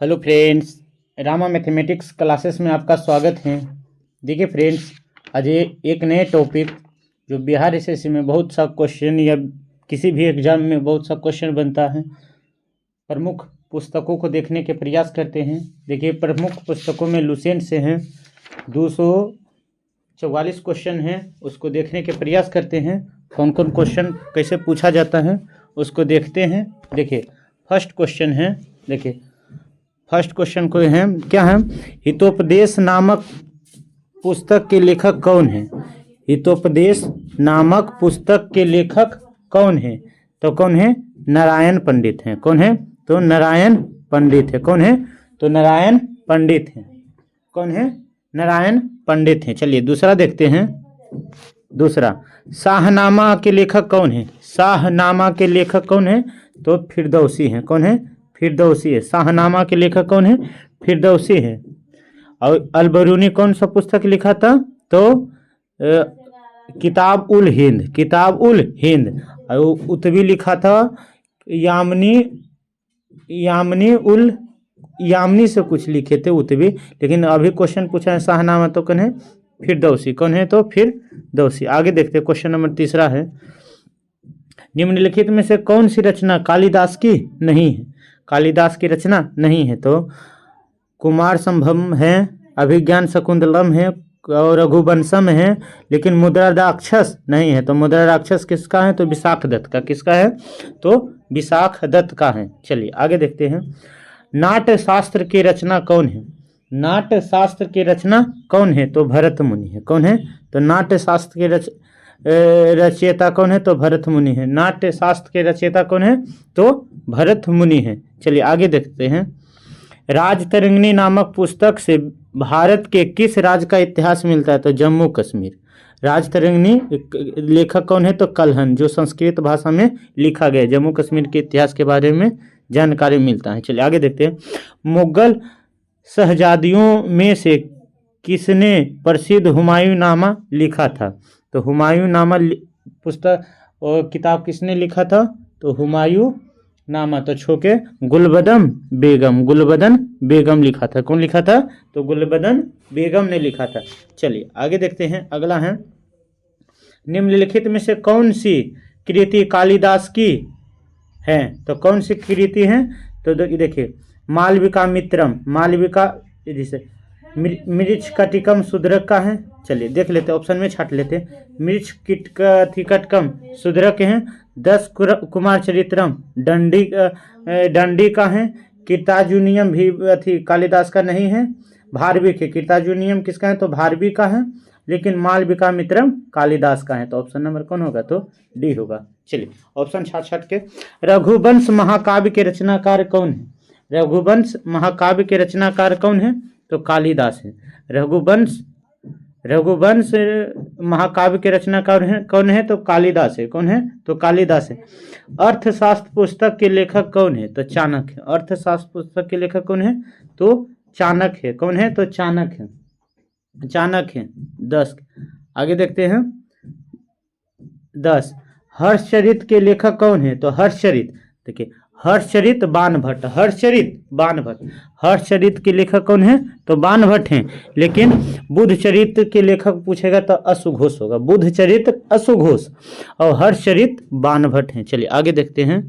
Hello friends, Rama mathematics classes में आपका स्वागत है। देखिए फ्रेंड्स, आज एक नए टॉपिक जो बिहार एसएससी में बहुत सा क्वेश्चन या किसी भी एग्जाम में बहुत सा क्वेश्चन बनता है, प्रमुख पुस्तकों को देखने के प्रयास करते हैं। देखिए, प्रमुख पुस्तकों में लुसेंट से हैं 244 क्वेश्चन हैं, उसको देखने के प्रयास करते हैं। कौन कौन क्वेश्चन कैसे पूछा जाता है उसको देखते हैं। देखिए फर्स्ट क्वेश्चन है, देखिए फर्स्ट क्वेश्चन को है क्या है, हितोपदेश नामक पुस्तक के लेखक कौन है। हितोपदेश नामक पुस्तक के लेखक कौन है? तो कौन है? नारायण पंडित हैं। कौन है? तो नारायण पंडित है। कौन है? तो नारायण पंडित है। कौन है? नारायण पंडित है। चलिए दूसरा देखते हैं। दूसरा, शाहनामा के लेखक कौन है? शाहनामा के लेखक कौन है? तो फिरदौसी है। कौन है? फिरदौसी है। शाहनामा के लेखक कौन है? फिरदौसी है। और अलबरूनी कौन सा पुस्तक लिखा था? तो किताब उल हिंद। किताब उल हिंद। और उतवी लिखा था यामिनी। यामिनी से कुछ लिखे थे उतवी, लेकिन अभी क्वेश्चन पूछा है शाहनामा, तो कौन है? फिरदौसी। कौन है? तो फिरदौसी। आगे देखते हैं, क्वेश्चन नंबर तीसरा है, निम्नलिखित में से कौन सी रचना कालिदास की नहीं है? कालिदास की रचना नहीं है। तो कुमार संभवम है, अभिज्ञान शकुंतलम है और रघुवंशम है, लेकिन मुद्राराक्षस नहीं है। तो मुद्राराक्षस किसका है? तो विशाखदत्त का। किसका है? तो विशाखदत्त का है। चलिए आगे देखते हैं, नाट्य शास्त्र की रचना कौन है? नाट्य शास्त्र की रचना कौन है? तो भरत मुनि है। कौन है? तो नाट्य शास्त्र के रचयिता कौन है? तो भरत मुनि है। नाट्य शास्त्र के रचयिता कौन है? तो भरत मुनि है। चलिए आगे देखते हैं, राजतरंगिणी नामक पुस्तक से भारत के किस राज्य का इतिहास मिलता है? तो जम्मू कश्मीर। राजतरंगिणी लेखक कौन है? तो कल्हण, जो संस्कृत भाषा में लिखा गया। जम्मू कश्मीर के इतिहास के बारे में जानकारी मिलता है। चलिए आगे देखते हैं, मुगल शहजादियों में से किसने प्रसिद्ध हुमायूं नामा लिखा था? तो हुमायूं नामा पुस्तक और किताब किसने लिखा था? तो हुमायूं नामा तो छोके गुलबदन बेगम। गुलबदन बेगम लिखा था। कौन लिखा था? तो गुलबदन बेगम ने लिखा था। चलिए आगे देखते हैं, अगला है, निम्नलिखित में से कौन सी कृति कालिदास की है? तो कौन सी कृति है? तो देखिए, मालविका मित्रम, मालविका जिसे मृच्छकटिकम शूद्रक का है। चलिए देख लेते, ऑप्शन में छाट लेते। मृच्छकटिकम शूद्रक हैं। 10 कुमार चरित्रम दंडी का है। कीर्तार्जुनियम भी कालिदास का नहीं है। भारविक है। कीर्तार्जुनियम किसका है? तो भारवी का है, लेकिन मालविका मित्रम कालिदास का है। तो ऑप्शन नंबर कौन होगा? तो डी होगा। चलिए ऑप्शन छाट के, रघुवंश महाकाव्य के रचनाकार कौन है? रघुवंश महाकाव्य के रचनाकार कौन है? तो कालिदास है। रघुवंश महाकाव्य के रचनाकार कौन है? तो कालिदास है। कौन है? तो कालिदास है। अर्थशास्त्र पुस्तक के लेखक कौन है? तो चाणक्य है। अर्थशास्त्र पुस्तक के लेखक कौन है? तो चाणक्य है। कौन है? तो चाणक्य है। चाणक्य है। 10 आगे देखते हैं, 10 हर्षचरित के लेखक कौन है? तो हर्षचरित, देखिए हर्षचरित बाणभट्ट। हर्षचरित बाणभट्ट। हर्षचरित के लेखक कौन है? तो बाणभट्ट हैं, लेकिन बुद्धचरित के लेखक पूछेगा तो अश्वघोष होगा। बुद्धचरित अश्वघोष और हर्षचरित बाणभट्ट हैं। चलिए आगे देखते हैं,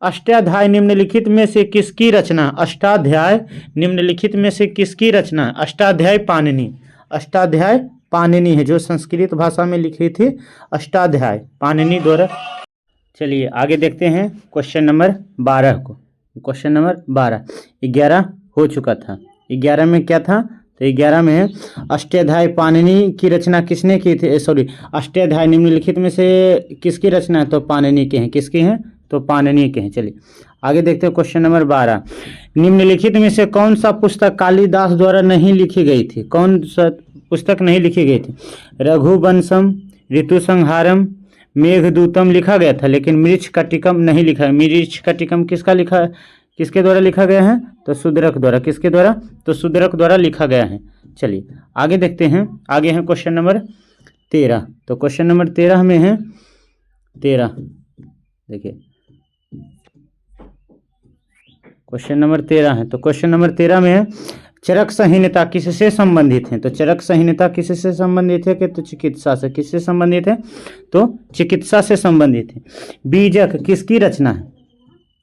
अष्टाध्याय निम्नलिखित में से किसकी रचना? अष्टाध्याय निम्नलिखित में से किसकी रचना? अष्टाध्याय पाणिनि। अष्टाध्याय पाणिनि है, जो संस्कृत भाषा में लिखी थी। अष्टाध्याय पाणिनि द्वारा। चलिए आगे देखते हैं क्वेश्चन नंबर 12 को। क्वेश्चन नंबर 12, 11 हो चुका था। 11 में क्या था? तो 11 में अष्टाध्याय पाणिनि की रचना किसने की थी? सॉरी, अष्टाध्याय निम्नलिखित में से किसकी रचना है? तो पाणिनि के हैं। किसकी हैं? तो पाणिनि के हैं। चलिए आगे देखते हैं, क्वेश्चन नंबर 12, निम्नलिखित में से कौन सा पुस्तक कालिदास द्वारा नहीं लिखी गई थी? कौन सा पुस्तक नहीं लिखी गई थी? रघुवंशम, ऋतुसंहारम, मेघदूतम लिखा गया था, लेकिन मृच्छकटिकम नहीं लिखा है। मृच्छकटिकम किसका लिखा है? किसके द्वारा लिखा गया है? तो शूद्रक द्वारा। किसके द्वारा? तो शूद्रक द्वारा लिखा गया है। चलिए आगे देखते हैं, आगे है क्वेश्चन नंबर 13। तो क्वेश्चन नंबर 13 में है 13, देखिए क्वेश्चन नंबर 13 है। तो क्वेश्चन नंबर 13 में है चरक संहिता किससे संबंधित है? तो चरक संहिता किससे संबंधित है कि तो चिकित्सा से। किससे संबंधित है? तो चिकित्सा से संबंधित है। बीजक किसकी रचना है?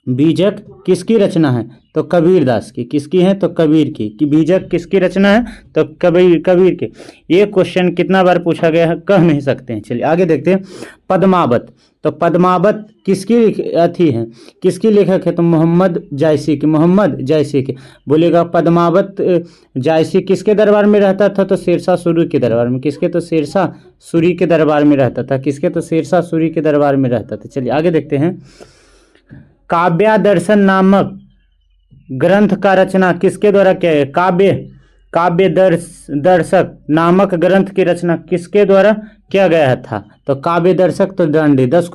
बीजक किसकी रचना है? तो कबीरदास की। किसकी है? तो कबीर की। कि बीजक किसकी रचना है? तो कबीर के। ये क्वेश्चन कितना बार पूछा गया है कह नहीं सकते हैं। चलिए आगे देखते हैं। पद्मावत, तो पद्मावत किसकी अथी है, किसकी लेखक है? तो मोहम्मद जायसी की। मोहम्मद जायसी की। बोलेगा पद्मावत जायसी किसके दरबार में रहता था? तो शेरशाह सूरी के दरबार में। किसके? तो शेरशाह सूरी के दरबार में रहता था। किसके? तो शेरशाह सूरी के दरबार में रहता था। चलिए आगे देखते हैं। काव्यादर्शन नामक ग्रंथ का रचना किसके द्वारा किया है? काव्य दर्शक नामक ग्रंथ की रचना किसके द्वारा किया गया था? तो काव्य दर्शक तो दंडी, 10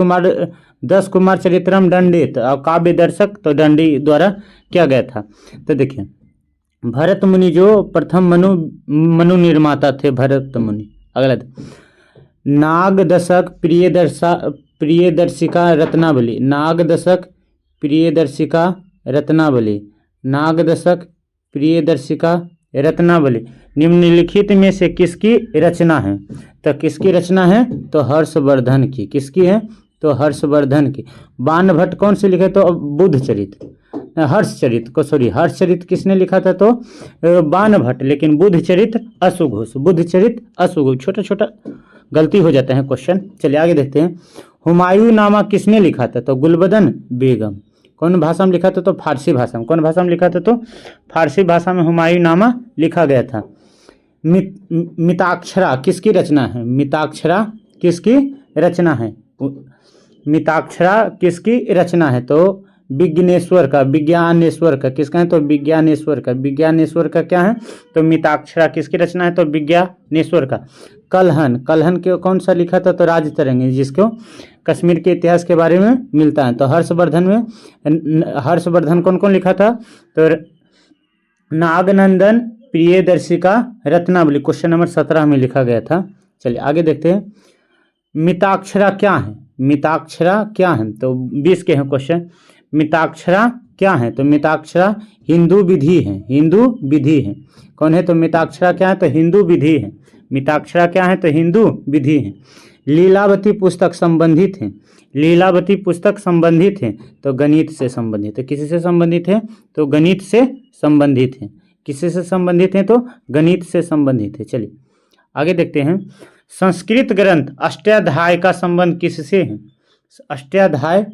कुमार चरित्रम दंडित, और काव्य दर्शक तो दंडी द्वारा किया गया था। तो देखिए भरत मुनि जो प्रथम मनु निर्माता थे, भरत मुनि। अगला नागदशक प्रियदर्शिका रत्नावली। नागदशक प्रियदर्शिका रत्नावली। नागदशक प्रियदर्शिका रत्नावली निम्नलिखित में से किसकी रचना है? तो किसकी रचना है? तो हर्षवर्धन की। किसकी है? तो हर्षवर्धन की। बाणभट्ट कौन से लिखे? तो बुद्धचरित, हर्षचरित को, सॉरी हर्षचरित किसने लिखा था? तो बाणभट्ट। लेकिन बुद्धचरित अशुघोष। बुद्धचरित अशुघोष। छोटा छोटा गलती हो जाते हैं क्वेश्चन। चलिए आगे देखते हैं। हुमायूं नामा किसने लिखा था? तो गुलबदन बेगम। कौन भाषा में लिखा था? तो फारसी भाषा में। कौन भाषा में लिखा था? तो फारसी भाषा में हुमायूं नामा लिखा गया था। मिताक्षरा किसकी रचना है? मिताक्षरा किसकी रचना है? मिताक्षरा किसकी रचना है? तो विज्ञानेश्वर का। विज्ञानेश्वर का किसका है? तो विज्ञानेश्वर का। विज्ञानेश्वर का क्या है? तो मिताक्षरा किसकी रचना है? तो विज्ञानेश्वर का। कलहन के कौन सा लिखा था? तो राज तरंगी, जिसको कश्मीर के इतिहास के बारे में मिलता है। तो हर्षवर्धन कौन कौन लिखा था? तो नागनंदन प्रियदर्शिका रत्नावली क्वेश्चन नंबर 17 में लिखा गया था। चलिए आगे देखते हैं। मिताक्षरा क्या है? मिताक्षरा क्या है? तो 20 के हैं क्वेश्चन। मिताक्षरा क्या है? तो मिताक्षरा हिंदू विधि है। हिंदू विधि है। कौन है? तो मिताक्षरा क्या है? तो हिंदू विधि है। मिताक्षरा क्या है? तो हिंदू विधि है। लीलावती पुस्तक संबंधित है। लीलावती पुस्तक संबंधित है तो गणित से संबंधित है। किससे संबंधित है? तो गणित से संबंधित है। किससे संबंधित है? तो गणित से संबंधित है। चलिए आगे देखते हैं। संस्कृत ग्रंथ अष्टाध्याय का संबंध किससे है? अष्टाध्याय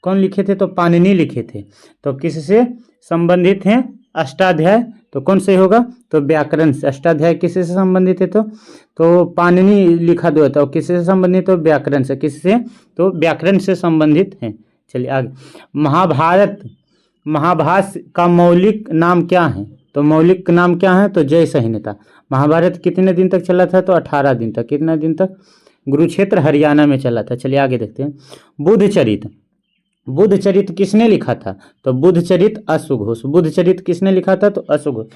कौन लिखे थे? तो पाणिनि लिखे थे। तो किससे संबंधित हैं अष्टाध्याय? तो कौन से होगा? तो व्याकरण से। अष्टाध्याय किससे संबंधित है? तो पाणिनि लिखा हुआ था। किससे संबंधित? तो व्याकरण से। किससे? तो व्याकरण से संबंधित है। चलिए आगे। महाभारत का मौलिक नाम क्या है? तो मौलिक नाम क्या है? तो जय संहिता। महाभारत कितने दिन तक चला था? तो 18 दिन तक। कितना दिन तक? कुरुक्षेत्र हरियाणा में चला था। चलिए आगे देखते हैं। बुद्धचरित। बुद्धचरित किसने लिखा था? तो बुद्धचरित अशुघोष। बुद्धचरित किसने लिखा था? तो अशुघोष।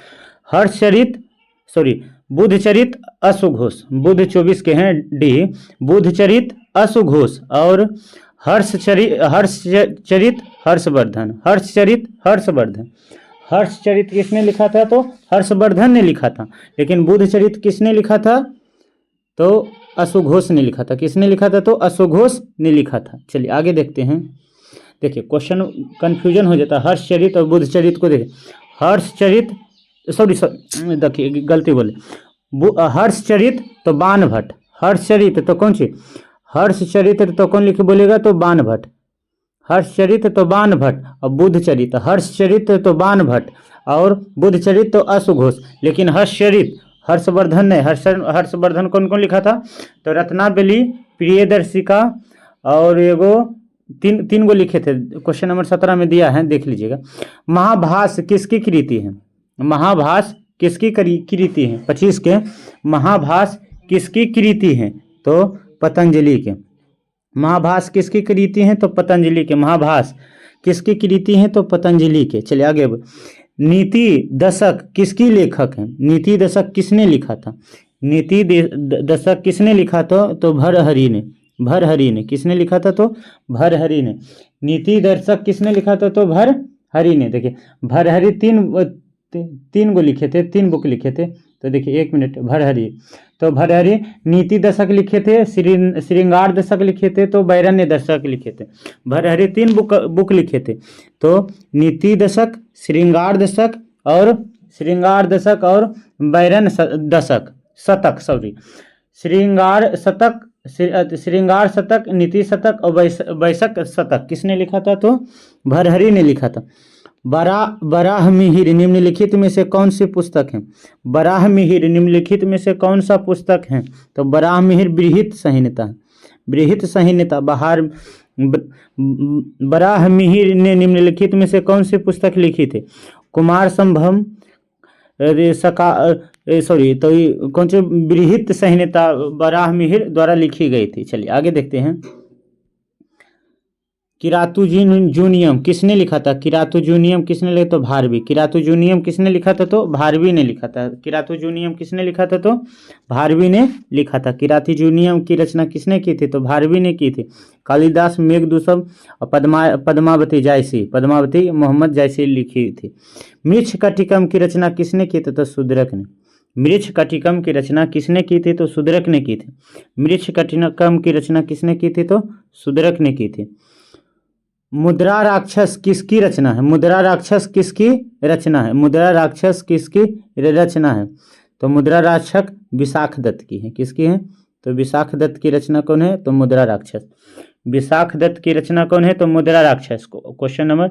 बुद्धचरित अशुघोष। बुद्ध 24 के हैं डी। बुद्धचरित अशुघोष और हर्षचरित हर्षवर्धन। हर्षचरित किसने लिखा था? तो हर्षवर्धन ने लिखा था। लेकिन बुद्धचरित किसने लिखा था? तो अशुघोष ने लिखा था। किसने लिखा था? तो अशुघोष ने लिखा था। चलिए आगे देखते हैं। देखिए क्वेश्चन कंफ्यूजन हो जाता है। हर्षचरित और बुद्धचरित को देखिए। हर्षचरित देखिए गलती बोले। हर्षचरित तो बाणभट्ट। हर्षचरित तो कौन सी? हर्षचरित तो कौन लिखे बोलेगा? तो बाणभट्ट। हर्षचरित तो बाणभट्ट और बुद्धचरित। हर्षचरित तो बाणभट्ट और बुद्धचरित तो अशुघोष। लेकिन हर्षचरित हर्षवर्धन ने। हर्षवर्धन कौन कौन लिखा था? तो रत्नावली, प्रियदर्शिका और एगो तीन गो लिखे थे। क्वेश्चन नंबर 17 में दिया है, देख लीजिएगा। महाभाष्य किसकी कृति है? महाभाष्य किसकी कृति है? 25 के। महाभाष्य किसकी कृति है? तो पतंजलि के। महाभाष्य किसकी कृति है? तो पतंजलि के। महाभाष्य किसकी कृति है? तो पतंजलि के। चलिए आगे। नीति दशक किसकी लेखक है? नीति दशक किसने लिखा था? नीति दशक किसने लिखा था? तो भर्तृहरि ने। भर्तृहरि ने। किसने लिखा था? तो भर्तृहरि ने। नीति दशक किसने लिखा था? तो भर्तृहरि हरि ने, देखिए भरहरि तीन गो लिखे थे, 3 बुक लिखे थे। तो देखिए 1 मिनट, भरहरि, तो भरहरि नीति दशक लिखे थे, श्रृंगार दशक लिखे थे, तो बैरण्य दशक लिखे थे। भरहरि 3 बुक लिखे थे, तो नीति दशक, श्रृंगार दशक और बैरण्य दशक, शतक, सॉरी, श्रृंगार शतक, नीति शतक और वैशक शतक किसने लिखा था? तो भरहरि ने लिखा था। बराहमिहिर निम्नलिखित में से कौन सी पुस्तक है? बराहमिहिर निम्नलिखित में से कौन सा पुस्तक है? तो बराहमिहिर बृहत संहिता बराहमिहिर ने निम्नलिखित में से कौन सी पुस्तक लिखी थी? कुमार संभव, तो कौन सी बृहत संहिता बराहमिहिर द्वारा लिखी गई थी। चलिए आगे देखते हैं। किरातुजूनियम किसने लिखा था? किरातुजूनियम किसने लिखा? तो भारवी। किरातुजूनियम किसने लिखा था? तो भारवी ने लिखा था। किरातुजूनियम किसने लिखा था? तो भारवी ने लिखा था। किरातुजूनियम की रचना किसने की थी? तो भारवी ने की थी। कालिदास मेघदूतम और पद्मावती मोहम्मद जायसी लिखी थी। मृच्छकटिकम की रचना किसने की थी? तो शूद्रक ने। मृच्छकटिकम की रचना किसने की थी? तो शूद्रक ने की थी। मृच्छकटिकम की रचना किसने की थी? तो शूद्रक ने की थी। मुद्रा राक्षस किसकी रचना है? मुद्रा राक्षस किसकी रचना है? मुद्रा राक्षस किसकी रचना है? तो मुद्रा राक्षस विशाख दत्त की है। किसकी है? तो विशाख दत्त की रचना कौन है? तो मुद्रा राक्षस। विशाख दत्त की रचना कौन है? तो मुद्रा राक्षस। Question number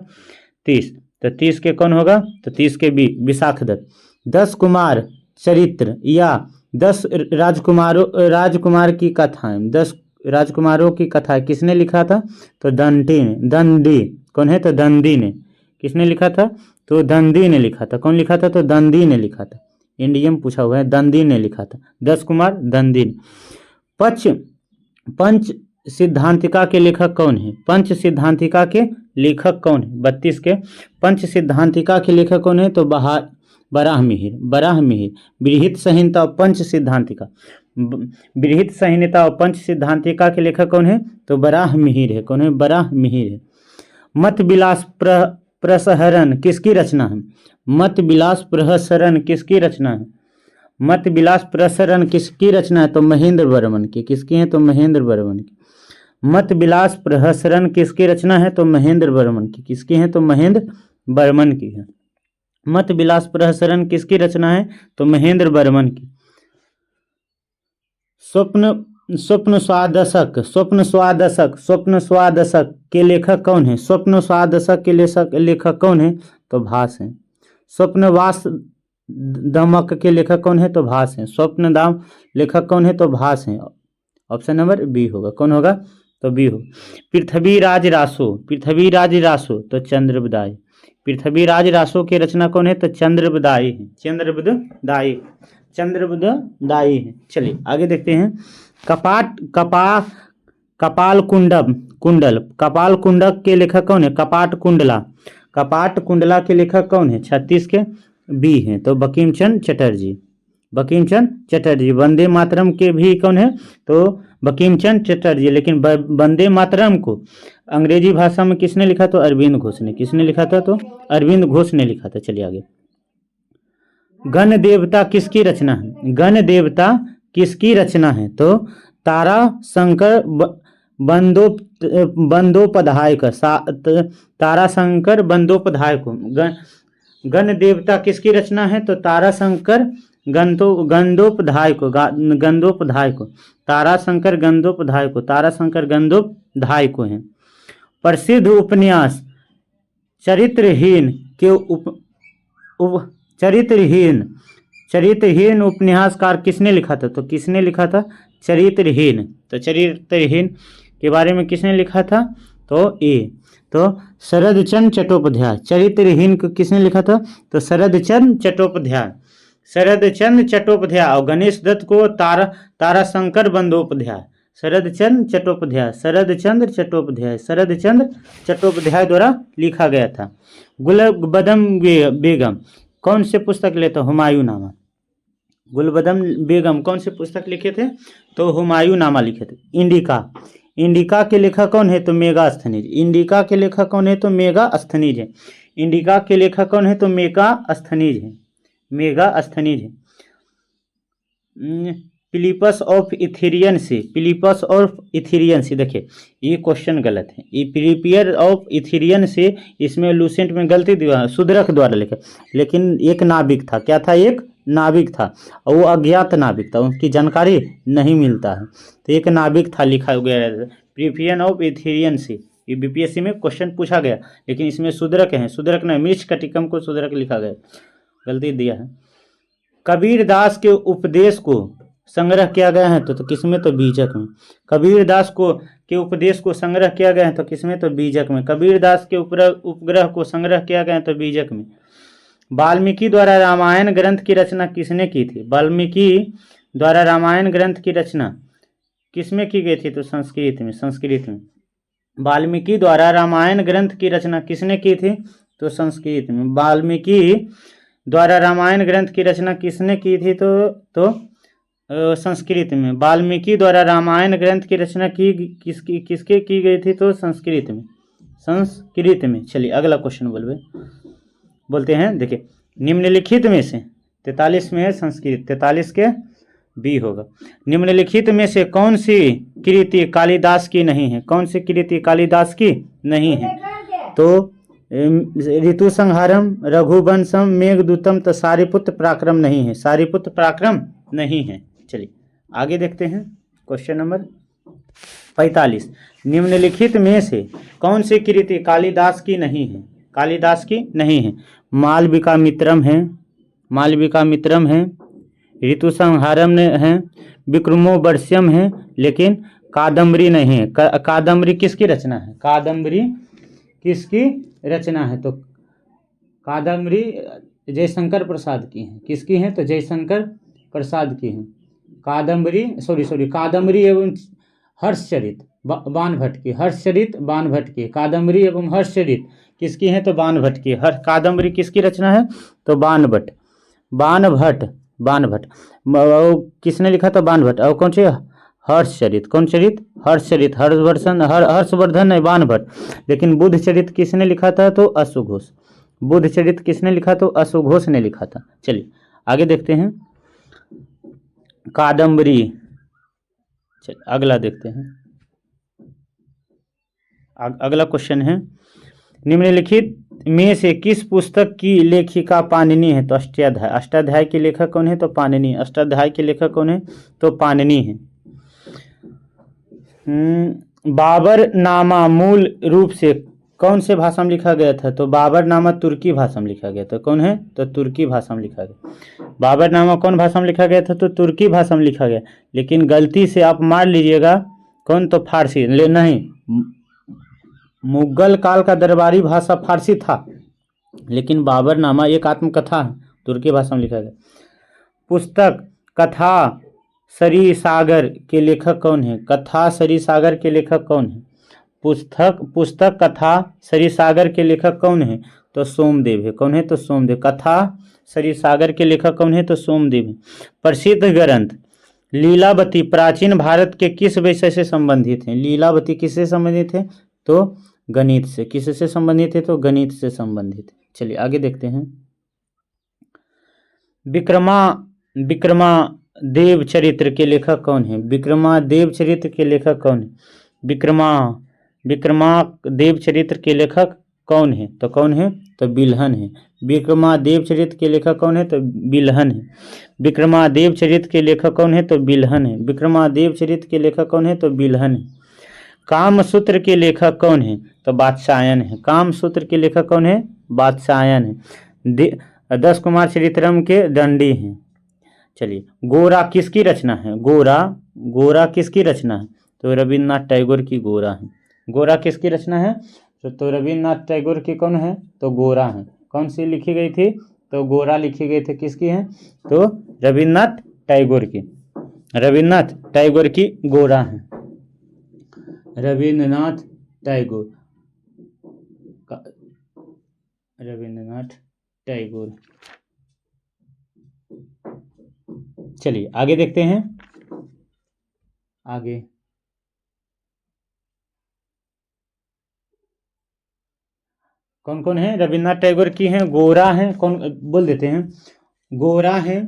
30। तो 30 के कौन होगा? तो 30 के विशाख दत्त। 10 कुमार चरित्र या 10 राजकुमार की कथाएं, 10 राजकुमारों की कथा किसने लिखा था? तो दंडी कौन है? तो दंडी ने। किसने लिखा था? तो दंडी ने लिखा था। कौन लिखा था? तो दंडी ने लिखा था। इंडियम पूछा हुआ है, दंडी ने लिखा था। 10 कुमार दंडी ने। पंच सिद्धांतिका के लेखक कौन है? पंच सिद्धांतिका के लेखक कौन है? 32 के पंच सिद्धांतिका के लेखक कौन है? तो बराहमिहिर। बृहत संहिता और पंच सिद्धांतिका, बृहत संहिता और पंच सिद्धांतिका के लेखक कौन है? तो बराहमिहिर है। कौन है? बराहमिहिर है। मत विलास प्रसहरण किसकी रचना है? मत विलास प्रसरण किसकी रचना है? मत विलास प्रसरण किसकी रचना है? तो महेंद्र वर्मन की। किसकी है? तो महेंद्र वर्मन की। मत विलास प्रहसरण किसकी रचना है? तो महेंद्र वर्मन की। किसकी है? तो महेंद्र वर्मन की है। मत विलास प्रहसरण किसकी रचना है? तो महेंद्र वर्मन की। स्वप्न स्वादशक के लेखक कौन है? स्वप्न स्वादशक के लेखक कौन है? तो भास है। स्वप्नवास दमक के लेखक कौन है? तो भास है। स्वप्नदाम लेखक कौन है? तो भास है। ऑप्शन नंबर बी होगा। कौन होगा? तो बी हो। पृथ्वीराज रासो तो चंद्रबदाई। पृथ्वीराज रासो की रचना कौन है? तो चंद्रबदाई है। चंद्रबदाई है। चलिए आगे देखते हैं। कपाल कुंडक के लेखक कौन है? कपाट कुंडला के लेखक कौन है? 36 के बी हैं। तो बंकिम चंद्र चटर्जी। वंदे मातरम के भी कौन है? तो बंकिम चंद्र चटर्जी। लेकिन वंदे मातरम को अंग्रेजी भाषा में किसने लिखा? तो अरविंद घोष ने। किसने लिखा था? तो अरविंद घोष ने लिखा था। चलिए आगे। गण देवता किसकी रचना है? गण देवता किसकी रचना है? तो तारा शंकर बंदोपाध्याय का। तारा शंकर बंदोपाध्याय को गण देवता किसकी रचना है? तो तारा शंकर गंदोपाध्याय को। तारा शंकर गंदोपाध्याय को है। प्रसिद्ध उपन्यास चरित्रहीन उपन्यासकार किसने लिखा था? तो किसने लिखा था? चरित्रहीन। तो चरित्रहीन के बारे में किसने लिखा था? तो ए तो शरदचंद्र चट्टोपाध्याय। चरित्रहीन को किसने लिखा था? तो शरदचंद्र चट्टोपाध्याय। और गणेश दत्त को तारा शंकर बंदोपाध्याय। शरदचंद्र चट्टोपाध्याय द्वारा लिखा गया था। गुलबदम बेगम कौन से पुस्तक लेते? हुमायूं नामा। गुलबदम बेगम कौन से पुस्तक लिखे थे? तो हुमायूं नामा लिखे थे। इंडिका के लेखक कौन है? तो मेगा अस्थनीज। इंडिका के लेखक कौन है? तो मेगा अस्थनीज है। इंडिका के लेखक कौन है? तो मेगास्थनीज है, मेगास्थनीज है। फिलिपस ऑफ इथेरियंसी, फिलिपस ऑफ इथेरियंसी, देखिए ये क्वेश्चन गलत है। ये प्रिपेयर ऑफ इथेरियन से, इसमें लूसेंट में गलती दिया, सुदरक द्वारा लिखा, लेकिन एक नाविक था। क्या था? एक नाविक था, और वो अज्ञात नाविक था, उसकी जानकारी नहीं मिलता है। तो एक नाविक था लिखा गया, प्रिपेयर ऑफ इथेरियन से। ये बीपीएससी में क्वेश्चन पूछा गया, लेकिन इसमें सुदरक है, सुदरक नहीं, मिर्च कटिकम को सुदरक लिखा गया, गलती दिया है। कबीर दास के उपदेश को संग्रह किया गया है तो किसमें? तो बीजक में। कबीर दास को के उपदेश को संग्रह किया गया है तो किसमें? तो बीजक में। कबीर दास के उपग्रह को संग्रह किया गया है तो बीजक में। वाल्मीकि द्वारा रामायण ग्रंथ की रचना किसने की थी? वाल्मीकि द्वारा रामायण ग्रंथ की रचना किसमें की गई थी? तो संस्कृत में, संस्कृत में। वाल्मीकि द्वारा रामायण ग्रंथ की रचना किसने की थी? तो संस्कृत में। वाल्मीकि द्वारा रामायण ग्रंथ की रचना किसने की थी? तो संस्कृत में। वाल्मीकि द्वारा रामायण ग्रंथ की रचना किसके की गई थी? तो संस्कृत में, संस्कृत में। चलिए अगला क्वेश्चन बोलते हैं। देखिए निम्नलिखित में से 43 में है संस्कृत, 43 के बी होगा। निम्नलिखित में से कौन सी कृति कालिदास की नहीं है? कौन सी कृति कालिदास की नहीं है? तो ऋतु संहारम, रघुवंशम, मेघदूतम, तो सारिपुत्र पराक्रम नहीं है, सारिपुत्र पराक्रम नहीं है। चलिए आगे देखते हैं क्वेश्चन नंबर 45। निम्नलिखित में से कौन सी कृति कालिदास की नहीं है? कालिदास की नहीं है। मालविका मित्रम है, मालविका मित्रम है, ऋतु संहारम ने है, विक्रमोर्वश्यम है, लेकिन कादम्बरी नहीं है। कादम्बरी किसकी रचना है? कादम्बरी किसकी रचना है? तो कादम्बरी जयशंकर प्रसाद की है। किसकी है? तो जयशंकर प्रसाद की है। कादम्बरी एवं हर्षचरित बाणभट्ट की, हर्षचरित बाणभट्ट की। कादम्बरी एवं हर्षचरित किसकी है? तो बाणभट्ट की। कादम्बरी किसकी रचना है? तो बाणभट्ट, बाणभट्ट किसने लिखा था? बाणभट्ट। और कौन सी? हर्षचरित। कौन चरित? हर्षचरित, हर्षवर्धन नहीं, बाणभट्ट। लेकिन बुद्धचरित किसने लिखा था? तो अश्वघोष। बुद्धचरित किसने लिखा? तो अश्वघोष ने लिखा था। चलिए आगे देखते हैं कादम्बरी। चलिए अगला देखते हैं। अगला क्वेश्चन है, निम्नलिखित में से किस पुस्तक की लेखिका पाणिनि है? तो अष्टाध्याय। अष्टाध्याय के लेखक कौन है? तो पाणिनि। अष्टाध्याय के लेखक कौन है? तो पाणिनि है। बाबरनामा मूल रूप से कौन से भाषा में लिखा गया था? तो बाबरनामा तुर्की भाषा में लिखा गया था। कौन है? तो तुर्की भाषा में लिखा गया। बाबरनामा कौन भाषा में लिखा गया था? तो तुर्की भाषा में लिखा गया। लेकिन गलती से आप मार लीजिएगा कौन? तो फारसी। नहीं, मुगल काल का दरबारी भाषा फारसी था, लेकिन बाबरनामा एक आत्मकथा है, तुर्की भाषा में लिखा गया। पुस्तक कथा सरिसागर के लेखक कौन है? कथा सरिसागर के लेखक कौन है? पुस्तक कथा सरिसागर के लेखक कौन है? तो सोमदेव है। कौन है? तो सोमदेव। कथा सरिसागर के लेखक कौन है? तो सोमदेव है। प्रसिद्ध ग्रंथ लीलावती प्राचीन भारत के किस विषय से संबंधित है? लीलावती किससे संबंधित है? तो गणित से। किससे संबंधित है? तो गणित से संबंधित। चलिए आगे देखते हैं। विक्रमादेव चरित्र के लेखक कौन है? विक्रमादेव चरित्र के लेखक कौन है? विक्रमादेव चरित्र के लेखक कौन है? तो कौन है? तो बिल्हन है। विक्रमादेव चरित्र के लेखक कौन है? तो बिल्हन है। विक्रमादेव चरित्र के लेखक कौन है? तो बिल्हन है। विक्रमादेव चरित्र के लेखक कौन है? तो बिल्हन है। कामसूत्र के लेखक कौन है? तो वात्स्यायन है। कामसूत्र के लेखक कौन है? वात्स्यायन है। 10 कुमार चरित्रम के दंडी हैं। चलिए गोरा किसकी रचना है? गोरा किसकी रचना है? तो रविन्द्रनाथ टैगोर की गोरा है। गोरा किसकी रचना है? तो रविन्द्रनाथ टैगोर की कौन है? तो गोरा है। कौन सी लिखी गई थी? तो गोरा लिखी गई थी। किसकी है? तो रविन्द्रनाथ टैगोर की। रविन्द्रनाथ टैगोर की गोरा है। रविन्द्रनाथ टैगोर, रविन्द्रनाथ टैगोर। चलिए आगे देखते हैं। आगे कौन कौन है? रविन्द्रनाथ टैगोर की हैं, गोरा हैं, कौन बोल देते हैं, गोरा हैं,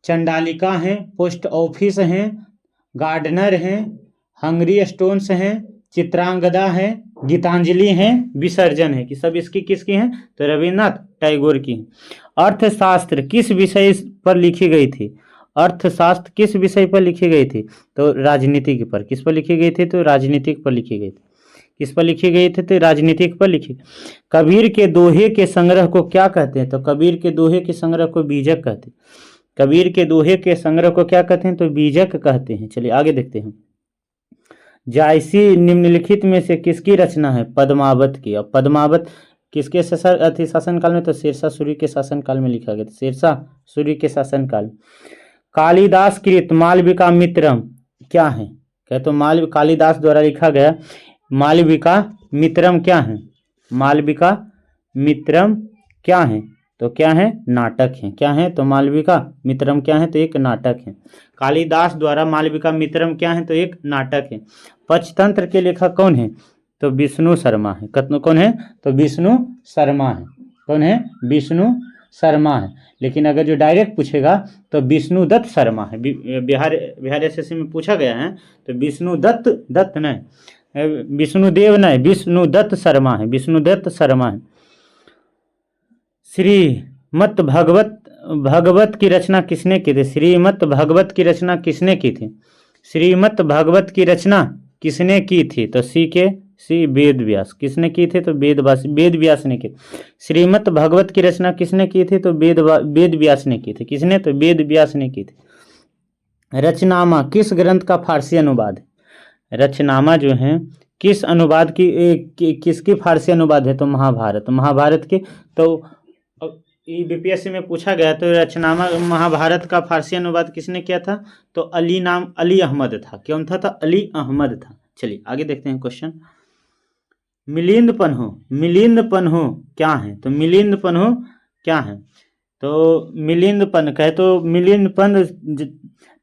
चंडालिका हैं, पोस्ट ऑफिस हैं, गार्डनर हैं, हंगरी स्टोन्स हैं, चित्रांगदा है, गीतांजलि हैं, विसर्जन है, कि सब इसकी किसकी हैं? तो रविन्द्रनाथ टैगोर की। अर्थशास्त्र किस विषय पर लिखी गई थी? अर्थशास्त्र किस विषय पर लिखी गई थी? तो राजनीतिक पर। किस पर लिखी गई थी? तो राजनीतिक पर लिखी गई थी। किस पर लिखी गई थी? तो राजनीतिक पर लिखी। कबीर के दोहे के संग्रह को क्या कहते हैं? तो कबीर के दोहे के संग्रह को बीजक कहते हैं। कबीर के दोहे के संग्रह को क्या कहते हैं? तो बीजक कहते हैं। चलिए आगे देखते हैं। जायसी निम्नलिखित में से किसकी रचना है? पद्मावत की। और पद्मावत किसके शासन काल में? तो शेरशाह सूरी के शासन काल में लिखा गया था। शेरशाह सूरी के शासन काल। कालिदास कृत मालविका मित्रम क्या है? क्या तो कालिदास द्वारा लिखा गया मालविका मित्रम क्या है? मालविका मित्रम क्या है? तो क्या है? नाटक है। क्या है? तो मालविका मित्रम क्या है? तो एक नाटक है। कालिदास द्वारा मालविका मित्रम क्या है? तो एक नाटक है। पंचतंत्र के लेखक कौन है? तो विष्णु शर्मा है। कौन है? तो विष्णु शर्मा है। कौन है? विष्णु शर्मा है। लेकिन अगर जो डायरेक्ट पूछेगा तो विष्णु दत्त शर्मा है। बिहार एसएससी में पूछा गया है तो विष्णु दत्त नहीं, विष्णुदेव नहीं, विष्णु दत्त शर्मा है। विष्णु दत्त शर्मा है। श्रीमद् भागवत की रचना किसने की थी? श्रीमद् भागवत की रचना किसने की थी? श्रीमद् भागवत की रचना किसने की थी? तो सी वेद व्यास। किसने की थी? तो वेद व्यास ने की। श्रीमद् भागवत की रचना किसने की थी? तो वेद व्यास ने की थी। किसने? तो वेद व्यास ने की थी। रचनामा किस ग्रंथ का फारसी अनुवाद है? रचनामा जो है किस अनुवाद की किसकी फारसी अनुवाद है? तो महाभारत के। तो बीपीएससी में पूछा गया तो रचनामा महाभारत का फारसी अनुवाद किसने किया था? तो अली अहमद था। कौन था? तो अली अहमद था। चलिए आगे देखते हैं क्वेश्चन। मिलिंद पन्हो क्या है? तो मिलिंद पन्हो क्या है? तो मिलिंद पन्ह कहे तो मिलिंद पन्ह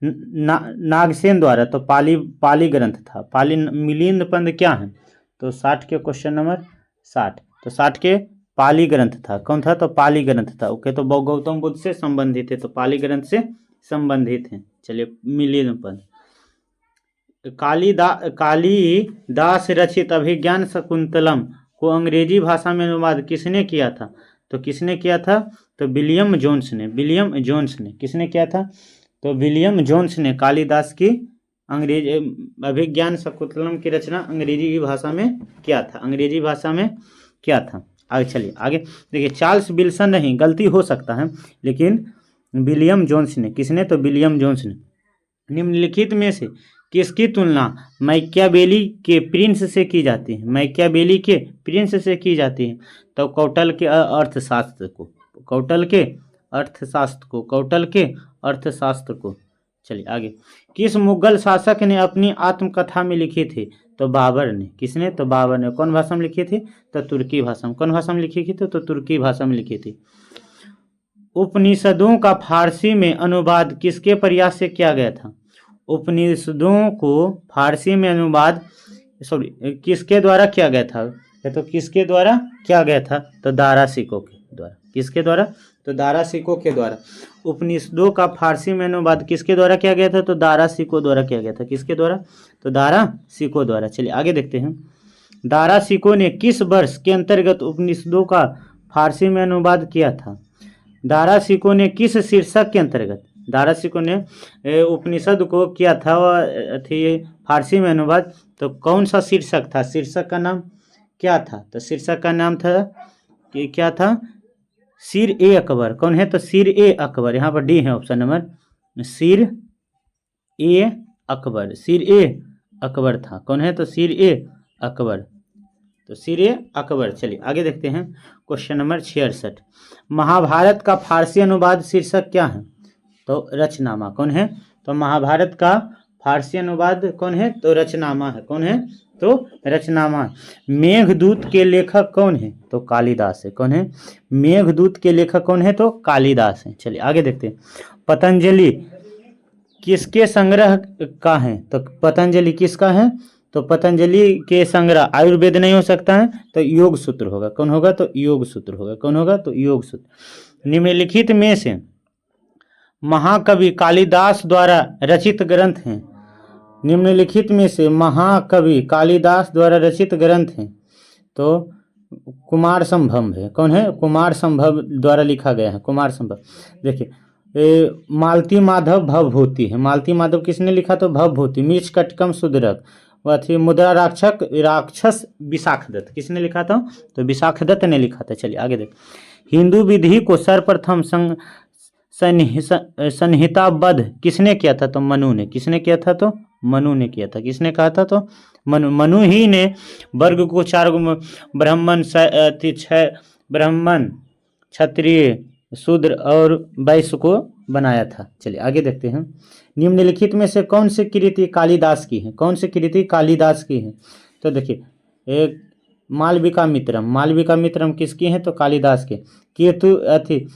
नागसेन द्वारा तो पाली ग्रंथ था। मिलिंद पन्ह क्या है? तो 60 के क्वेश्चन नंबर 60। तो 60 के पाली ग्रंथ था। कौन था? तो पाली ग्रंथ था। ओके, तो गौतम बुद्ध से संबंधित है, तो पाली ग्रंथ से संबंधित है। चलिए मिलिंद पन्ह। कालिदास रचित अभिज्ञान शकुंतलम को अंग्रेजी भाषा में अनुवाद किसने किया था? तो किसने किया था? तो विलियम जोन्स ने। किसने किया था? तो विलियम जोन्स ने कालिदास की अभिज्ञान शकुंतलम की रचना अंग्रेजी भाषा में किया था। आगे चलिए आगे देखिए। चार्ल्स विल्सन नहीं, गलती हो सकता है, लेकिन विलियम जोन्स ने। किसने? तो विलियम जोन्स ने। निम्नलिखित में से किसकी तुलना मैकियावेली के प्रिंस से की जाती है? मैकियावेली के प्रिंस से की जाती है। तो कौटल के अर्थशास्त्र को। चलिए आगे। किस मुगल शासक ने अपनी आत्मकथा में लिखी थी? तो बाबर ने। किसने? तो बाबर ने। कौन भाषा में लिखी थी? तो तुर्की भाषा में। कौन भाषा में लिखी थी? तो तुर्की भाषा में लिखी थी। उपनिषदों का फारसी में अनुवाद किसके प्रयास से किया गया था? उपनिषदों को फारसी में अनुवाद किसके द्वारा किया गया था? तो किसके द्वारा किया गया था? तो दारा सिकों के द्वारा। किसके द्वारा? तो दारा सिकों के द्वारा। उपनिषदों का फारसी में अनुवाद किसके द्वारा किया गया था? तो दारा सिकों द्वारा किया गया था। किसके द्वारा? तो दारा सिकों द्वारा। चलिए आगे देखते हैं। दारा सिकों ने किस वर्ष के अंतर्गत उपनिषदों का फारसी में अनुवाद किया था? दारा सिकों ने किस शीर्षक के अंतर्गत? दारा सिकों ने उपनिषद को किया था फारसी में अनुवाद। तो कौन सा शीर्षक था? शीर्षक का नाम क्या था? तो शीर्षक का नाम था कि क्या था? सिर ए अकबर। कौन है? तो सिर ए अकबर। यहाँ पर डी है ऑप्शन नंबर। सिर ए अकबर था। कौन है? तो सिर ए अकबर। तो सिर ए अकबर। चलिए आगे देखते हैं क्वेश्चन नंबर 66। महाभारत का फारसी अनुवाद शीर्षक क्या है? तो रचनामा। कौन है? तो महाभारत का फारसी अनुवाद कौन है? तो रचनामा है। कौन है? तो रचनामा। मेघदूत के लेखक कौन है? तो कालिदास है। कौन है? मेघदूत के लेखक कौन है? तो कालिदास है। चलिए आगे देखते हैं। पतंजलि किसके संग्रह का है? तो पतंजलि किसका है? तो पतंजलि के संग्रह आयुर्वेद नहीं हो सकता है, तो योग सूत्र होगा। कौन होगा? तो योग सूत्र होगा। कौन होगा? तो योग सूत्र। निम्नलिखित में से महाकवि कालिदास द्वारा रचित ग्रंथ हैं। निम्नलिखित में से महाकवि कालिदास द्वारा रचित ग्रंथ हैं। तो कुमार संभव है। कौन है? कुमार संभव द्वारा लिखा गया है। कुमार संभव। देखिए मालती माधव भवभूति है। मालती माधव किसने लिखा? तो भवभूति। मीच कटकम सुदरक वह थी। मुद्रा राक्षस विशाखदत्त किसने लिखा था? तो विशाखदत्त ने लिखा था। चलिए आगे देख। हिंदू विधि को सर्वप्रथम संहिताबद्ध किसने किया था? तो मनु ने। किसने किया था? तो मनु ने किया था। किसने कहा था? तो मनु ही ने वर्ग को 4 ब्राह्मण, 6 ब्राह्मण, क्षत्रिय, शूद्र और वैश्य को बनाया था। चलिए आगे देखते हैं। निम्नलिखित में से कौन सी कृति कालिदास की है? कौन सी कृति कालिदास की है? तो देखिए एक मालविका मित्रम। मालविका मित्रम किसकी है? तो कालिदास के। केतु अथि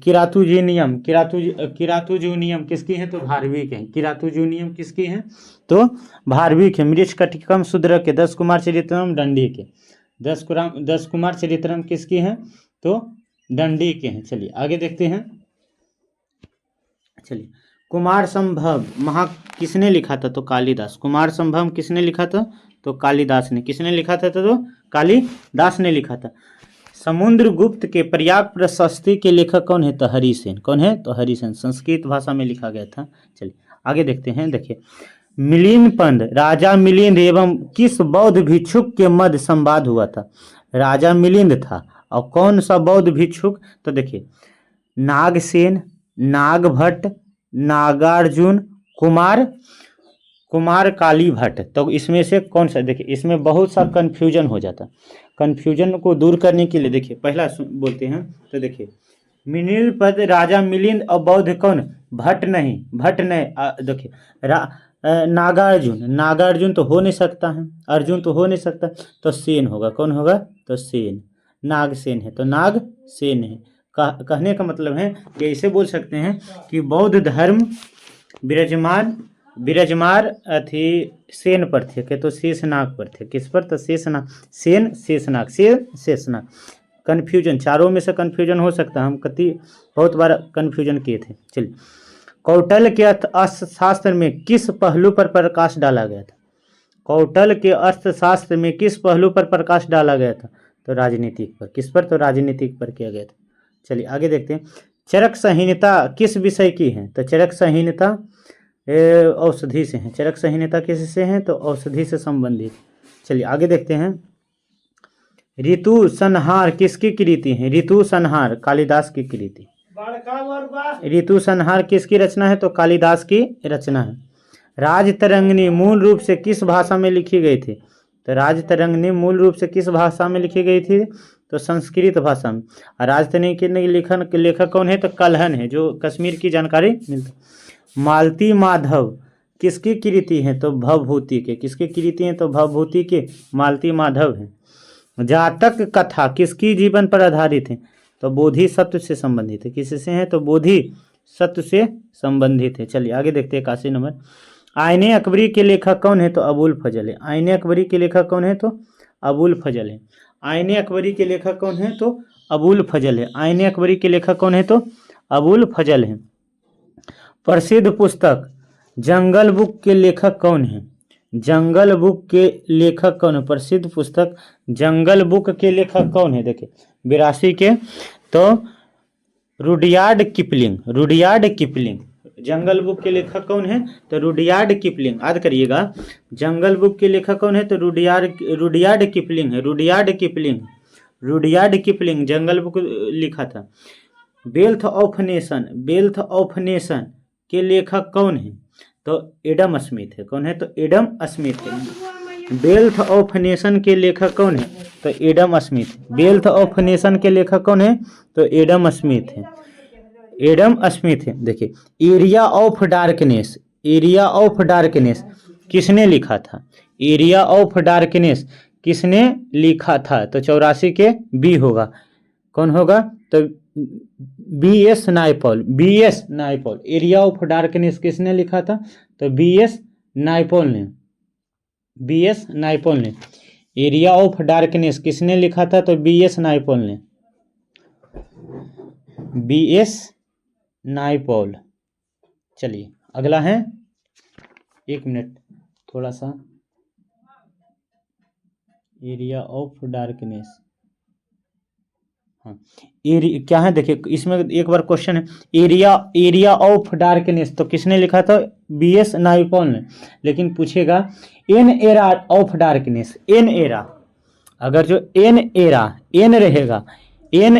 किरातुजीनियम। किरातुजूनियम किसकी है? तो भारविक है। किरातुजूनियम किसकी है? तो भारविक है। मृच्छकटिकम शूद्र के। 10 कुमार चरित्रम दंडी के। 10 कुमार चरित्रम किसकी है? तो दंडी के हैं। चलिए आगे देखते हैं। चलिए कुमार संभव किसने लिखा था? तो कालिदास। कुमार संभव किसने लिखा था? तो कालिदास ने। किसने लिखा था? तो कालिदास ने लिखा था। समुद्रगुप्त के प्रयाग प्रशस्ति के लेखक कौन है? तो हरिसेन। कौन है? तो हरिसेन। संस्कृत भाषा में लिखा गया था। चलिए आगे देखते हैं। देखिए मिलिंद पंद राजा मिलिंद एवं किस बौद्ध भिक्षुक के मध्य संवाद हुआ था? राजा मिलिंद था और कौन सा बौद्ध भिक्षुक? तो देखिए नागसेन, नागभट्ट, नागार्जुन, कुमार काली भट्ट। तो इसमें से कौन सा? देखिए इसमें बहुत सा कंफ्यूजन हो जाता है। कंफ्यूजन को दूर करने के लिए देखिए पहला बोलते हैं। तो देखिए मिलिंद पद राजा मिलिंद और बौद्ध कौन? भट्ट नहीं। देखिए नागार्जुन तो हो नहीं सकता है। अर्जुन तो हो नहीं सकता। तो सेन होगा। कौन होगा? तो सेन। नागसेन है तो नागसेन है। कहने का मतलब है कि ऐसे बोल सकते हैं कि बौद्ध धर्म विराजमान अथी सेन पर थे के तो शेषनाग पर थे। किस पर? तो शेषनाग। सेन शेषनाग। कन्फ्यूजन चारों में से कन्फ्यूजन हो सकता है। हम बहुत बार कन्फ्यूजन किए थे। चलिए कौटिल्य के अर्थशास्त्र में किस पहलू पर प्रकाश डाला गया था? कौटिल्य के अर्थशास्त्र में किस पहलू पर प्रकाश डाला गया था? तो राजनीतिक पर। किस पर? तो राजनीतिक पर किया गया था। चलिए आगे देखते हैं। चरक संहिता किस विषय की है? तो चरक संहिता औषधि से है। चरक संहिता किससे है? तो औषधि से संबंधित। चलिए आगे देखते हैं। ऋतु संहार किसकी कृति है? ऋतु संहार कालिदास की कृति। ऋतु संहार किसकी रचना है? तो कालिदास की रचना है। राजतरंगिणी मूल रूप से किस भाषा में लिखी गई थी? तो राजतरंगिणी मूल रूप से किस भाषा में लिखी गई थी? तो संस्कृत भाषा में। राजतरंगिणी के लेखक कौन है? तो कल्हण है, जो कश्मीर की जानकारी मिलती। मालती माधव किसकी कृति है? तो भवभूति के। किसकी कृति है? तो भवभूति के मालती माधव है। जातक कथा किसकी जीवन पर आधारित है? तो बोधिसत्व से संबंधित है। किससे है? तो बोधिसत्व से संबंधित है। चलिए आगे देखते हैं। 81 नंबर। आईने अकबरी के लेखक कौन है? तो अबुल फजल है। आईने अकबरी के लेखक कौन है? तो अबुल फजल है। आईने अकबरी के लेखक कौन है? तो अबुल फजल है। आईने अकबरी के लेखक कौन है? तो अबुल फजल है। प्रसिद्ध पुस्तक जंगल बुक के लेखक कौन है? जंगल बुक के लेखक कौन है? प्रसिद्ध पुस्तक जंगल बुक के लेखक कौन है? देखिए 82 के तो रुडयार्ड किपलिंग। जंगल बुक के लेखक कौन है? तो रुडयार्ड किपलिंग। याद करिएगा जंगल बुक के लेखक कौन है? तो रुडयार्ड किपलिंग है। रुडयार्ड किपलिंग जंगल बुक लिखा था। वेल्थ ऑफ नेशन के लेखक कौन है? तो एडम स्मिथ है। कौन है? तो एडम स्मिथ है। वेल्थ ऑफ नेशन के लेखक कौन है? तो Adam Smith. Wealth of nation के लेखक कौन है? तो एडम स्मिथ है। देखिए एरिया ऑफ डार्कनेस किसने लिखा था? एरिया ऑफ डार्कनेस किसने लिखा था? तो 84 के बी होगा। कौन होगा? तो B S Naipaul. Area of darkness किसने लिखा था? तो बी एस नायपॉल ने, BS नायपॉल ने। एरिया ऑफ डार्कनेस किसने लिखा था? तो BS नायपॉल ने, BS नायपॉल। चलिए अगला है, 1 मिनट थोड़ा सा, एरिया ऑफ डार्कनेस, हाँ क्या है देखिए, इसमें एक बार क्वेश्चन है, एरिया ऑफ डार्कनेस तो किसने लिखा था? BS नायपॉल ने। लेकिन पूछेगा an era of darkness, an era, अगर जो एन एरा, एन रहेगा, एन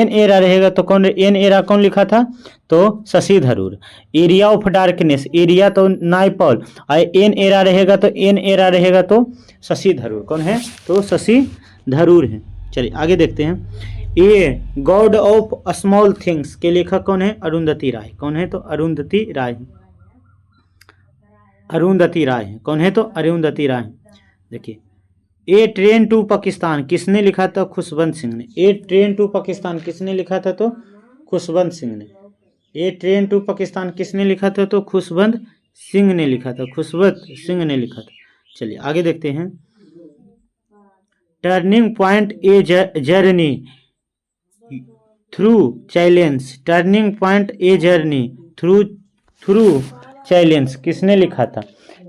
एरा रहेगा तो कौन, एन एरा कौन लिखा था? तो Shashi Tharoor. Area of darkness, area तो नायपॉल, और एन एरा रहेगा तो एन एरा रहेगा तो शशि थरूर। कौन है? तो शशि थरूर है। चलिए आगे देखते हैं। A god of small things के लेखक कौन है? अरुंधति राय। कौन है? तो अरुंधति राय। अरुंधति राय है। कौन है? तो अरुंधति राय। देखिए, ए ट्रेन टू पाकिस्तान किसने लिखा था? खुशवंत सिंह ने। ए ट्रेन टू पाकिस्तान किसने लिखा था? तो खुशवंत सिंह ने। ए ट्रेन टू पाकिस्तान किसने लिखा था? तो खुशवंत सिंह ने लिखा था, खुशवंत सिंह ने लिखा था। चलिए आगे देखते हैं। Turning point a journey through challenge, turning point a journey through challenge किसने लिखा था?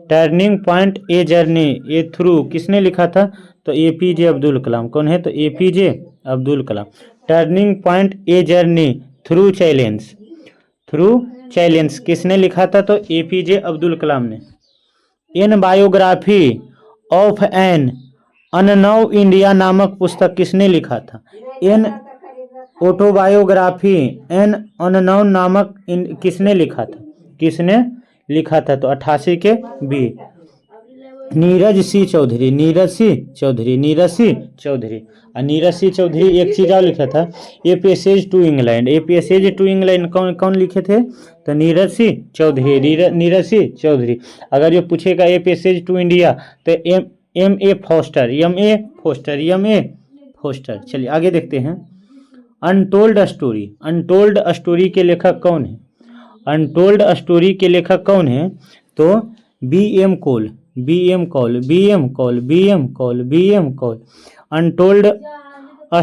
Turning point a journey A through किसने लिखा था? तो APJ अब्दुल कलाम। कौन है? तो APJ Abdul Kalam. Turning point a journey through challenge किसने लिखा था? तो APJ अब्दुल कलाम ने। In biography of an unknown India नामक पुस्तक किसने लिखा था? इन ऑटोबायोग्राफी एन अननोन नामक किसने लिखा था? किसने लिखा था? तो 88 के बी, नीरज सी चौधरी। नीरज सी चौधरी। और नीरज सी चौधरी एक चीज और लिखा था, a passage to England. A passage to England कौन लिखे थे? तो नीरज सी चौधरी। नीरज सी चौधरी। अगर ये पूछेगा ए पैसेज टू इंडिया तो M.A. फोस्टर। चलिए आगे देखते हैं। अनटोल्ड स्टोरी के लेखक कौन है? अनटोल्ड स्टोरी के लेखक कौन है? तो BM कॉल। अनटोल्ड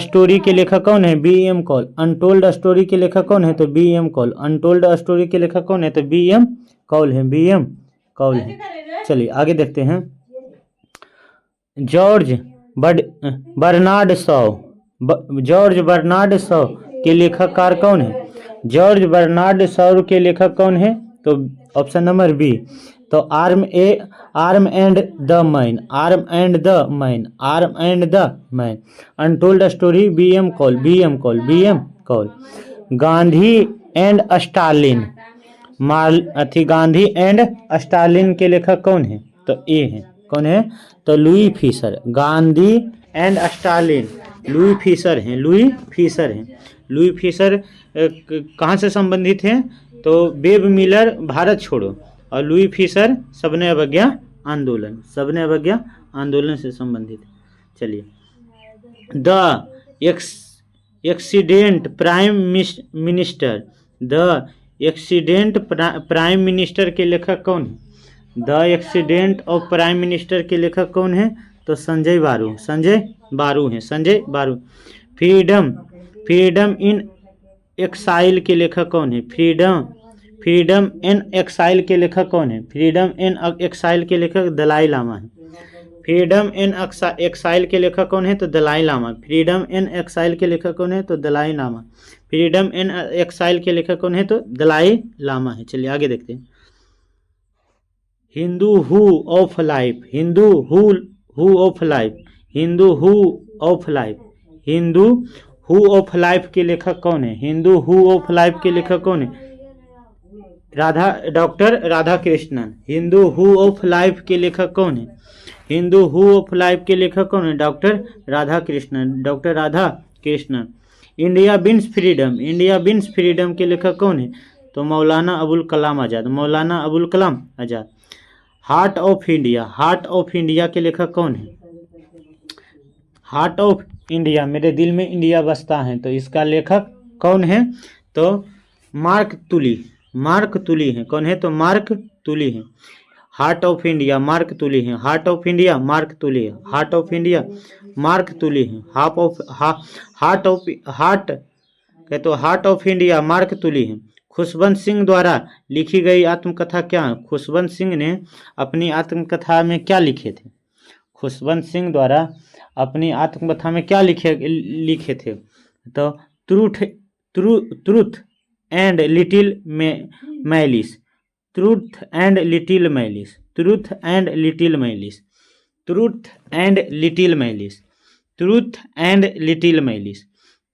स्टोरी के लेखक कौन है? BM call. अनटोल्ड स्टोरी के लेखक कौन है? तो BM कॉल। अनटोल्ड स्टोरी के लेखक कौन है? तो BM कॉल है। चलिए आगे देखते हैं। जॉर्ज बर्नार्ड शॉ के लेखककार कौन है? जॉर्ज बर्नार्ड शॉ के लेखक कौन है? तो ऑप्शन नंबर बी, तो arm and the man. Untold story BM call. Gandhi and Stalin, Gandhi and Stalin के लेखक कौन है? तो ए है। कौन है? तो Louis Fisher. Gandhi and Stalin Louis Fisher हैं। लुई फीसर कहाँ से संबंधित हैं? तो वेब मिलर भारत छोड़ो और लुई फीसर सबने अवज्ञा आंदोलन से संबंधित। चलिए, द एक्सीडेंट प्राइम मिनिस्टर के लेखक कौन है? The accident of prime minister के लेखक कौन है? तो संजय बारू हैं। फ्रीडम इन एक्साइल के लेखक कौन है? फ्रीडम इन एक्साइल के लेखक कौन है? फ्रीडम इन एक्साइल के लेखक दलाई लामा है। फ्रीडम इन एक्साइल के लेखक कौन है? तो Dalai Lama. Freedom in exile के लेखक कौन है? तो Dalai Lama. Freedom in exile के लेखक कौन है? तो दलाई लामा है। चलिए आगे देखते हैं। हिंदू हू ऑफ लाइफ के लेखक कौन है? हिंदू हू ऑफ लाइफ के लेखक कौन है? Doctor Radha Krishnan. Hindu who of life के लेखक कौन है? हिंदू हू ऑफ लाइफ के लेखक कौन है? Doctor Radha Krishnan. India wins freedom के लेखक कौन है? तो Maulana Abul Kalam Azad. Heart of India के लेखक कौन है? हार्ट ऑफ इंडिया, मेरे दिल में इंडिया बसता है, तो इसका लेखक कौन है? तो मार्क तुली है। कौन है? तो मार्क तुली है। हार्ट ऑफ इंडिया मार्क तुले हैं, हार्ट ऑफ इंडिया मार्क तुले, हार्ट ऑफ इंडिया मार्क तुले हैं, हार्ट ऑफ इंडिया मार्क तुले हैं। खुशवंत सिंह द्वारा लिखी गई आत्मकथा क्या है? खुशवंत सिंह ने अपनी आत्मकथा में क्या लिखे थे? खुशवंत सिंह द्वारा अपनी आत्मकथा में क्या लिखे थे? तो truth and little malice, truth and little malice, truth and little malice, truth and little malice, truth and little malice,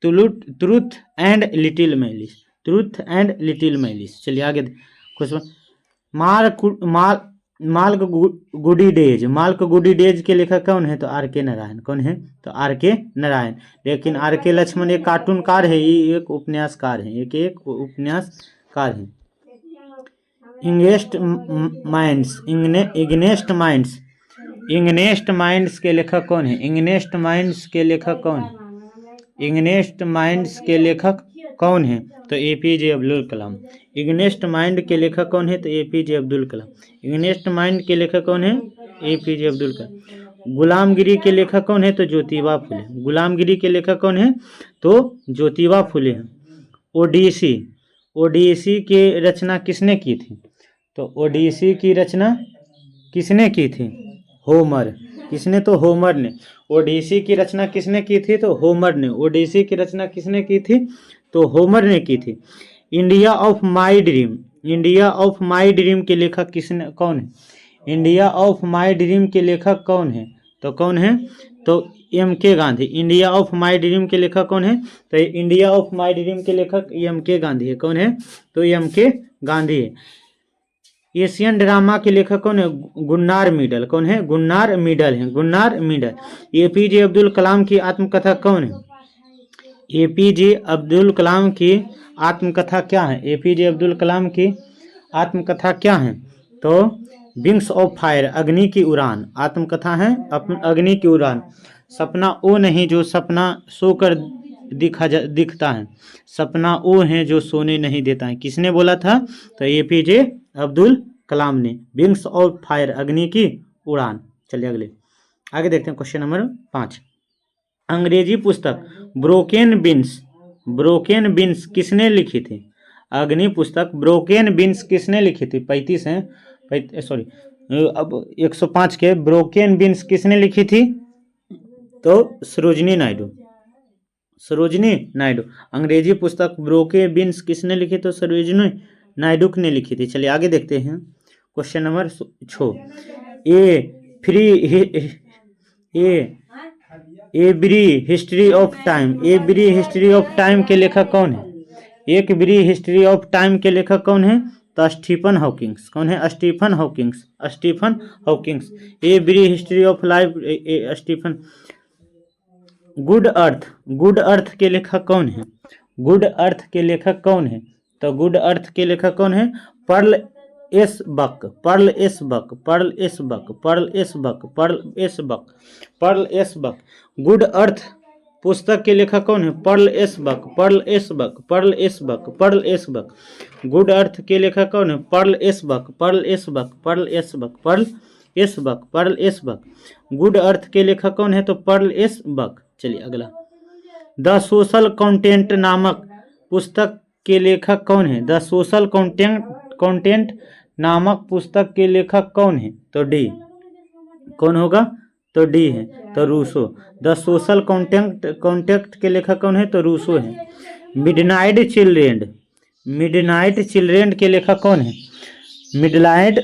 truth and little malice, truth and little malice. चलिए आगे कुछ माल्क गुडी डेज, माल्क गुडी डेज के लेखक कौन है? तो आर के नारायण। कौन है? तो आर के नारायण। लेकिन आर के लक्ष्मण एक कार्टूनकार है, ये एक उपन्यासकार है, एक उपन्यासकार है। इग्नेस्ट माइंड्स के लेखक कौन है? इग्नेस्ट माइंड्स के लेखक कौन है? इग्नेस्ट माइंड्स के लेखक कौन है? तो एपीजे अब्दुल कलाम। इग्नेस्ट माइंड के लेखक कौन है? तो एपीजे अब्दुल कलाम। इग्नेस्ट माइंड के लेखक कौन है? एपीजे अब्दुल कलाम। गुलामगिरी के लेखक कौन है? तो ज्योतिबा फुले। गुलामगिरी के लेखक कौन है? तो ज्योतिबा फुले हैं। ओडिसी, ओडिसी की रचना किसने की थी? तो ओडिसी की रचना किसने की थी? होमर। किसने? तो होमर ने। ओडिसी की रचना किसने की थी? तो होमर ने। ओडिसी की रचना किसने की थी? तो होमर ने की थी। India of my dream, India of my dream के लेखक कौन है? इंडिया ऑफ माई ड्रीम के लेखक कौन है? तो कौन है? तो एम के Gandhi. India of my dream के लेखक कौन है? तो इंडिया ऑफ माई ड्रीम के लेखक एम के गांधी है। कौन है? तो एम के गांधी है। एशियन ड्रामा के लेखक कौन है? Gunnar Myrdal. कौन है? गुन्नार मिडल है, Gunnar Myrdal. APJ Abdul Kalam की आत्मकथा कौन है? एपीजे अब्दुल कलाम की आत्मकथा क्या है? एपीजे अब्दुल कलाम की आत्मकथा क्या है? तो विंग्स ऑफ फायर, अग्नि की उड़ान। आत्मकथा है अग्नि की उड़ान। सपना वो नहीं जो सपना सोकर दिखता है, सपना वो है जो सोने नहीं देता है। किसने बोला था? तो एपीजे अब्दुल कलाम ने। विंग्स ऑफ फायर, अग्नि की उड़ान। चलिए अगले आगे देखते हैं क्वेश्चन नंबर 5। अंग्रेजी पुस्तक ब्रोकेन विंग्स, ब्रोकेन विंग्स किसने लिखी थी? अग्नि पुस्तक ब्रोकेन विंग्स किसने लिखी थी? 35 है, सॉरी अब 105 के। ब्रोकेन विंग्स किसने लिखी थी? तो सरोजिनी नायडू, सरोजिनी नायडू। अंग्रेजी पुस्तक ब्रोकेन विंग्स किसने लिखी? तो सरोजिनी नायडू ने लिखी थी। चलिए आगे देखते हैं question number 6। Every history of time, every history of time के लेखक कौन है? एक ब्री हिस्ट्री ऑफ टाइम के लेखक कौन है? तो स्टीफन हॉकिंग्स। कौन है? Stephen Hawkings, Stephen Hawkings. Every history of life, Stephen. Good earth, good earth के लेखक कौन है? गुड अर्थ के लेखक कौन है? तो गुड अर्थ के लेखक कौन है? Pearl S Buck, Pearl S Buck, Pearl S Buck, Pearl S Buck, Pearl S Buck, Pearl S Buck. Good earth पुस्तक के लेखक कौन है? Pearl S Buck, Pearl S Buck, Pearl S Buck, Pearl S Buck. Good earth के लेखक कौन है? Pearl S Buck, Pearl S Buck, Pearl S Buck, Pearl S Buck, Pearl S Buck. Good earth के लेखक कौन है? तो Perl S बक। चलिए अगला। द सोशल कंटेंट नामक पुस्तक के लेखक कौन है? द सोशल कंटेंट नामक पुस्तक के लेखक कौन है? तो डी। कौन होगा? तो डी है, तो रूसो। द सोशल कॉन्टेक्ट के लेखक कौन है? तो रूसो है। मिडनाइट चिल्ड्रेन, मिडनाइट चिल्ड्रेन के लेखक कौन है? मिडनाइट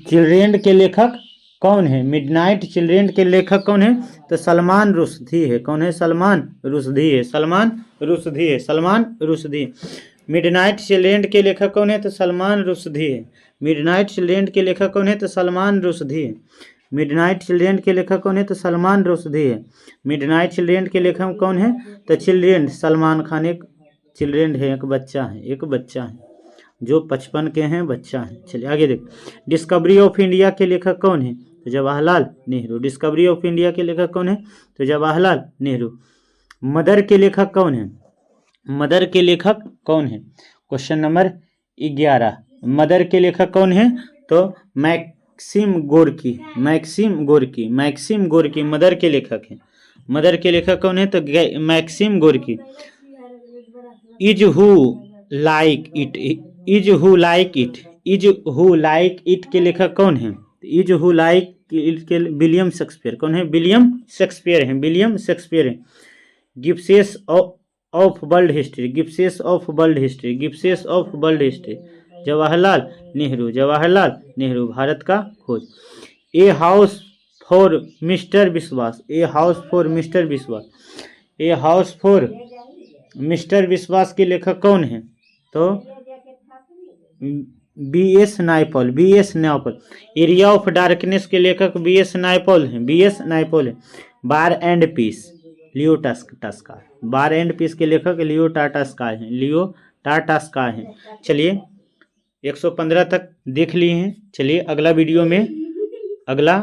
चिल्ड्रेन के लेखक कौन है? मिडनाइट चिल्ड्रेन के लेखक कौन है? तो सलमान रुश्दी है। कौन है? सलमान रुश्दी है, सलमान रुश्दी है, सलमान रुश्दी। मिडनाइट चिल्ड्रेन के लेखक कौन है? तो सलमान रुश्दी है। मिडनाइट चिल्ड्रेन के लेखक कौन है? तो सलमान रुश्दी है। मिडनाइट चिल्ड्रेन के लेखक कौन है? तो सलमान रुश्दी है। मिडनाइट चिल्ड्रेन के लेखक कौन है? तो चिल्ड्रेन, सलमान खान एक चिल्ड्रेन है, एक बच्चा है, एक बच्चा है जो 55 के हैं, बच्चा है। चलिए आगे देख। डिस्कवरी ऑफ इंडिया के लेखक कौन है? तो Jawaharlal Nehru. Discovery of India के लेखक कौन है? तो जवाहरलाल नेहरू। मदर के लेखक कौन है? मदर के लेखक कौन है? Question number 11। मदर के लेखक कौन है? तो Maxim Gorky, Maxim Gorky, Maxim Gorky Mother के लेखक हैं। मदर के लेखक कौन है? तो Maxim Gorky. As you like it, as you like it, as you like it के लेखक कौन है? इज हु लाइक इट के विलियम शेक्सपियर। कौन है? विलियम शेक्सपियर हैं, विलियम शेक्सपियर हैं। Glimpses of world history, glimpses of world history, glimpses of world history Jawaharlal Nehru, Jawaharlal Nehru Bharat का खोज। ए हाउस फॉर मिस्टर विश्वास, ए हाउस फॉर मिस्टर विश्वास, ए हाउस फॉर मिस्टर विश्वास के लेखक कौन है? तो VS. Naipaul, VS. Naipaul. Area of darkness के लेखक बी.एस. नायपॉल हैं, बी.एस. नायपॉल हैं। War and peace Leo Tolstoy, war and peace के लेखक लियो टाटास्काय हैं, लियो टाटास्काय हैं। चलिए 115 तक देख लिए हैं। चलिए अगला वीडियो में अगला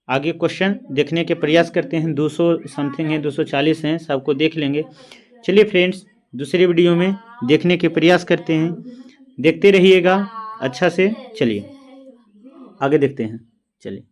आगे क्वेश्चन देखने के प्रयास करते हैं। 200 समथिंग है, 240 हैं, सबको देख लेंगे। चलिए फ्रेंड्स दूसरे वीडियो में देखने के प्रयास करते हैं, देखते रहिएगा अच्छा से। चलिए आगे देखते हैं। चलिए।